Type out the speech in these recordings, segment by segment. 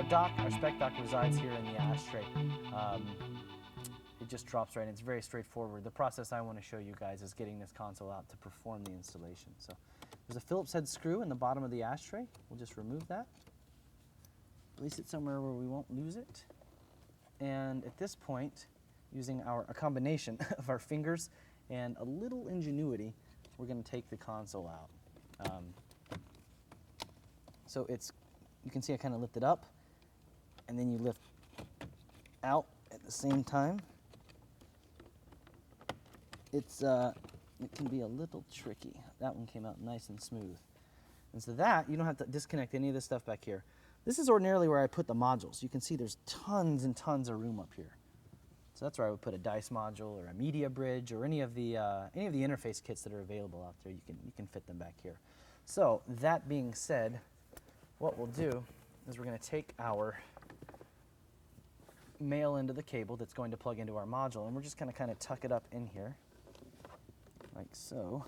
dock, our spec dock resides here in the ashtray. It just drops right in. It's very straightforward. The process I want to show you guys is getting this console out to perform the installation. So there's a Phillips head screw in the bottom of the ashtray. We'll just remove that. Place it somewhere where we won't lose it. And at this point, using a combination of our fingers and a little ingenuity, we're going to take the console out. So you can see I kind of lift it up, and then you lift out at the same time. It can be a little tricky. That one came out nice and smooth. And so that, you don't have to disconnect any of this stuff back here. This is ordinarily where I put the modules. You can see there's tons and tons of room up here. So that's where I would put a dice module or a media bridge or any of the interface kits that are available out there. You can fit them back here. So that being said, what we'll do is we're going to take our male end of the cable that's going to plug into our module, and we're just going to kind of tuck it up in here, like so.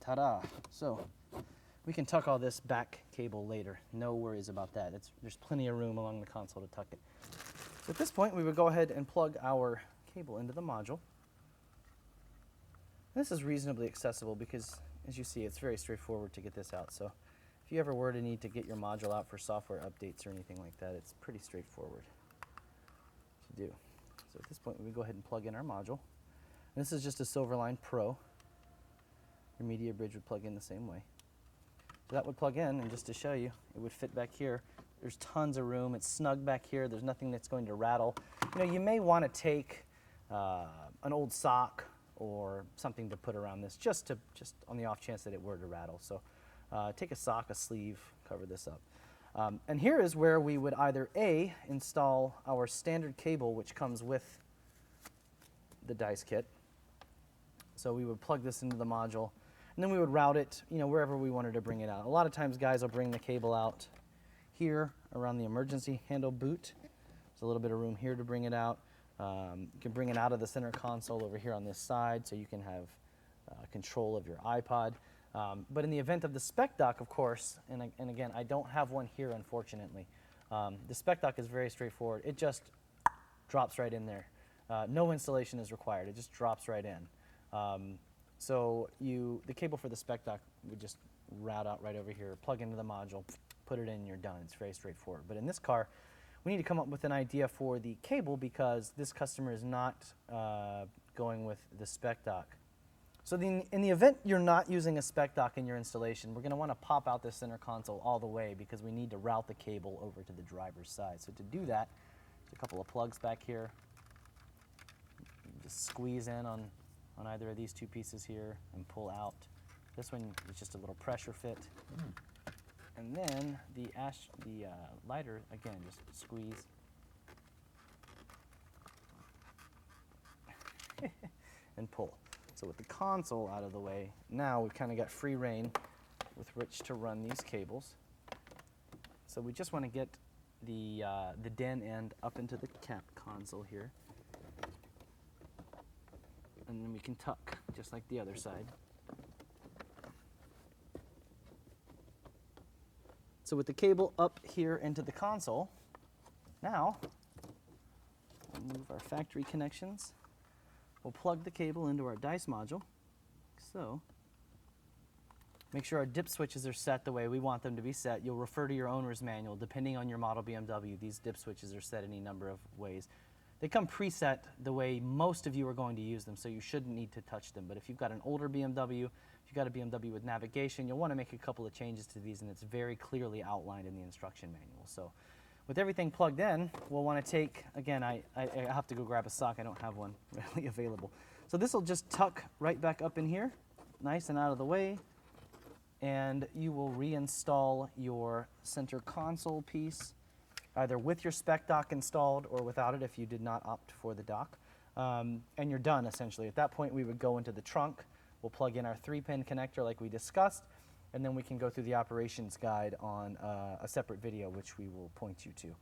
Ta-da! So we can tuck all this back cable later. No worries about that. There's plenty of room along the console to tuck it. So at this point, we would go ahead and plug our cable into the module. This is reasonably accessible because, as you see, it's very straightforward to get this out. So if you ever were to need to get your module out for software updates or anything like that, it's pretty straightforward to do. So at this point, we go ahead and plug in our module. And this is just a Silverline Pro. Your media bridge would plug in the same way. So that would plug in, and just to show you, it would fit back here. There's tons of room. It's snug back here. There's nothing that's going to rattle. You know, you may want to take an old sock or something to put around this, just on the off chance that it were to rattle. So take a sock, a sleeve, cover this up. And here is where we would either A, install our standard cable, which comes with the dice kit. So we would plug this into the module, and then we would route it, you know, wherever we wanted to bring it out. A lot of times guys will bring the cable out here around the emergency handle boot. There's a little bit of room here to bring it out. You can bring it out of the center console over here on this side, so you can have control of your iPod. But in the event of the spec dock, of course, and again, I don't have one here, unfortunately. The spec dock is very straightforward. It just drops right in there. No installation is required. It just drops right in. So the cable for the spec dock would just route out right over here, plug into the module, put it in, you're done. It's very straightforward. But in this car, we need to come up with an idea for the cable because this customer is not going with the spec dock. So in the event you're not using a spec dock in your installation, we're going to want to pop out this center console all the way because we need to route the cable over to the driver's side. So to do that, there's a couple of plugs back here. Just squeeze in on either of these two pieces here and pull out. This one is just a little pressure fit. And then the lighter, again, just squeeze. And pull. So with the console out of the way, now we've kind of got free reign with which to run these cables. So we just want to get the den end up into the cap console here. And then we can tuck, just like the other side. So with the cable up here into the console, now we'll move our factory connections. We'll plug the cable into our dice module. So make sure our dip switches are set the way we want them to be set. You'll refer to your owner's manual. Depending on your model BMW, these dip switches are set any number of ways. They come preset the way most of you are going to use them, so you shouldn't need to touch them. But if you've got an older BMW, if you've got a BMW with navigation, you'll want to make a couple of changes to these, and it's very clearly outlined in the instruction manual. So with everything plugged in, we'll want to take, again, I have to go grab a sock. I don't have one readily available. So this will just tuck right back up in here, nice and out of the way, and you will reinstall your center console piece either with your spec dock installed or without it if you did not opt for the dock. And you're done, essentially. At that point, we would go into the trunk. We'll plug in our 3-pin connector like we discussed, and then we can go through the operations guide on a separate video, which we will point you to.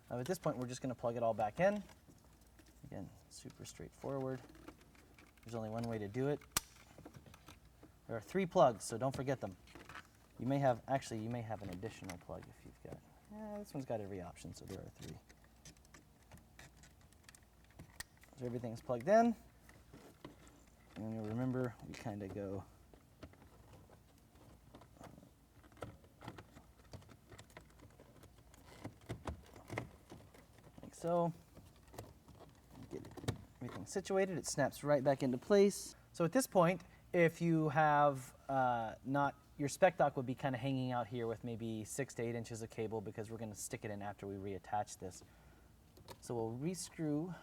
At this point, we're just going to plug it all back in. Again, super straightforward. There's only one way to do it. There are 3 plugs, so don't forget them. You may have, actually, you may have an additional plug if you've got, this one's got every option, so there are 3. So everything's plugged in. And you'll remember, we kind of go like so. Get everything situated, it snaps right back into place. So at this point, if you have not, your spec dock would be kind of hanging out here with maybe 6 to 8 inches of cable because we're going to stick it in after we reattach this. So we'll rescrew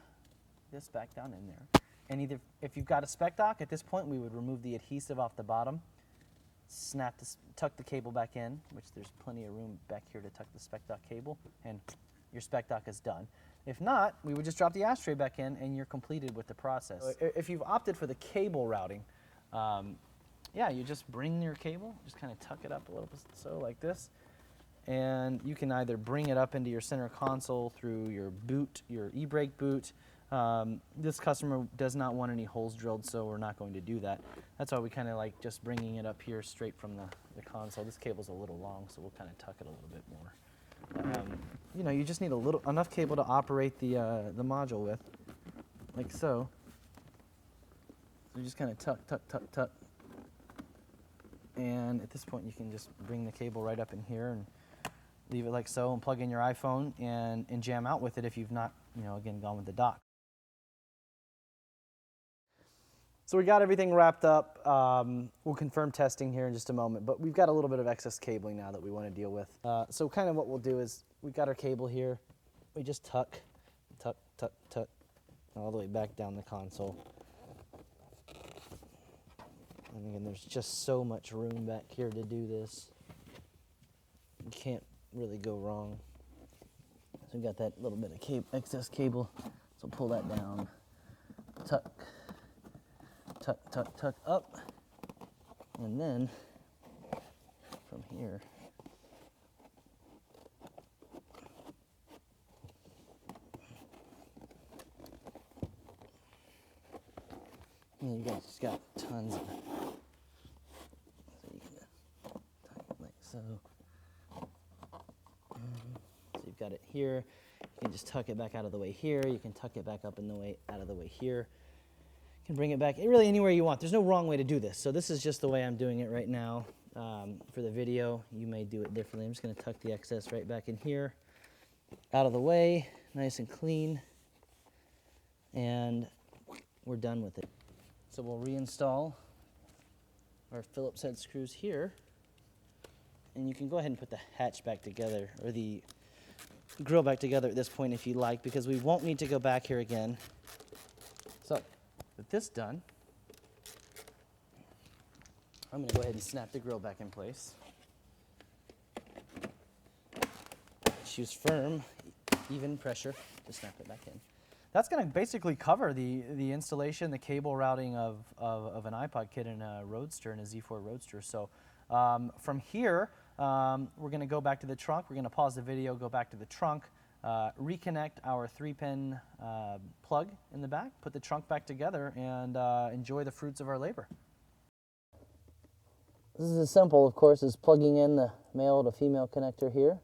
this back down in there. And either, if you've got a spec dock, at this point we would remove the adhesive off the bottom, tuck the cable back in, which there's plenty of room back here to tuck the spec dock cable, and your spec dock is done. If not, we would just drop the ashtray back in and you're completed with the process. So if you've opted for the cable routing, yeah, you just bring your cable, just kind of tuck it up a little bit, so like this, and you can either bring it up into your center console through your boot, your e-brake boot. This customer does not want any holes drilled, so we're not going to do that. That's why we kind of like just bringing it up here straight from the console. This cable's a little long, so we'll kind of tuck it a little bit more. You know, you just need enough cable to operate the module with, like so. So you just kind of tuck, tuck, tuck, tuck. And at this point, you can just bring the cable right up in here and leave it like so, and plug in your iPhone and jam out with it if you've not, you know, again, gone with the dock. So we got everything wrapped up. We'll confirm testing here in just a moment, but we've got a little bit of excess cabling now that we want to deal with. So kind of what we'll do is, we've got our cable here. We just tuck, tuck, tuck, tuck, all the way back down the console. And again, there's just so much room back here to do this. You can't really go wrong. So we got that little bit of excess cable. So pull that down, tuck, tuck, tuck, tuck up, and then from here, yeah, you guys just got tons of it. So you can tuck it like so. So you've got it here. You can just tuck it back out of the way here. You can tuck it back up in the way out of the way here. You can bring it back really anywhere you want. There's no wrong way to do this. So this is just the way I'm doing it right now. For the video, you may do it differently. I'm just going to tuck the excess right back in here, out of the way, nice and clean, and we're done with it. So we'll reinstall our Phillips head screws here, and you can go ahead and put the hatch back together, or the grill back together at this point if you like, because we won't need to go back here again. So with this done, I'm going to go ahead and snap the grill back in place. Just use firm, even pressure to snap it back in. That's going to basically cover the installation, the cable routing of an iPod kit in a Roadster, in a Z4 Roadster. So from here, we're going to go back to the trunk. We're going to pause the video, go back to the trunk, reconnect our 3-pin plug in the back, put the trunk back together, and enjoy the fruits of our labor. This is as simple, of course, as plugging in the male to female connector here,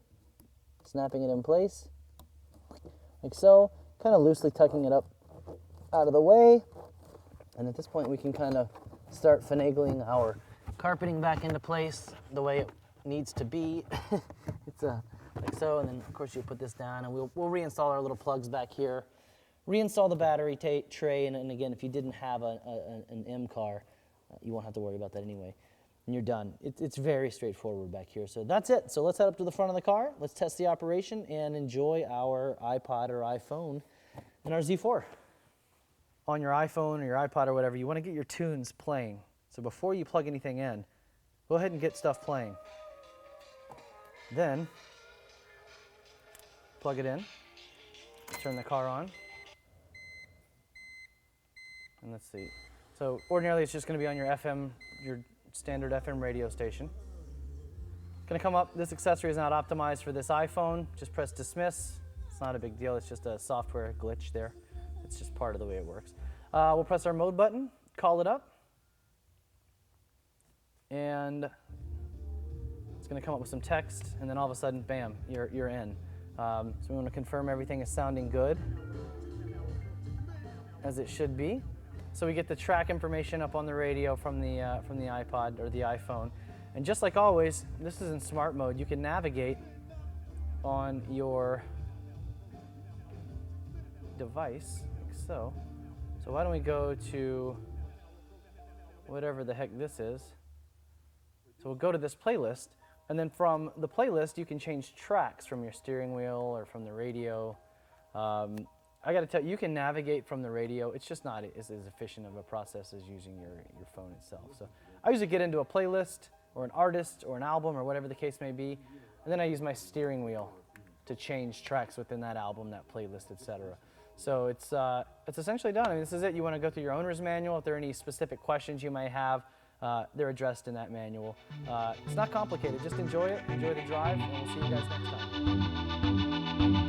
snapping it in place, like so, kind of loosely tucking it up out of the way, and at this point we can kind of start finagling our carpeting back into place the way it needs to be. It's like so, and then of course you put this down, and we'll reinstall our little plugs back here, reinstall the battery tray, and again, if you didn't have an M car, you won't have to worry about that anyway. And you're done. It's very straightforward back here. So that's it. So let's head up to the front of the car. Let's test the operation and enjoy our iPod or iPhone and our Z4. On your iPhone or your iPod or whatever, you want to get your tunes playing. So before you plug anything in, go ahead and get stuff playing. Then plug it in, turn the car on, and let's see. So ordinarily it's just going to be on your FM, your standard FM radio station. It's going to come up, this accessory is not optimized for this iPhone. Just press dismiss. It's not a big deal, it's just a software glitch there. It's just part of the way it works. We'll press our mode button, call it up. and it's going to come up with some text, and then all of a sudden, bam, you're in. So we want to confirm everything is sounding good, as it should be. So we get the track information up on the radio from the iPod or the iPhone. And just like always, this is in smart mode. You can navigate on your device, like so. So why don't we go to whatever the heck this is. So we'll go to this playlist, and then from the playlist, you can change tracks from your steering wheel or from the radio. I got to tell you, you can navigate from the radio. It's just not as efficient of a process as using your phone itself. So I usually get into a playlist or an artist or an album or whatever the case may be, and then I use my steering wheel to change tracks within that album, that playlist, etc. So it's essentially done. I mean, this is it. You want to go through your owner's manual. If there are any specific questions you may have, they're addressed in that manual. It's not complicated. Just enjoy it. Enjoy the drive, and we'll see you guys next time.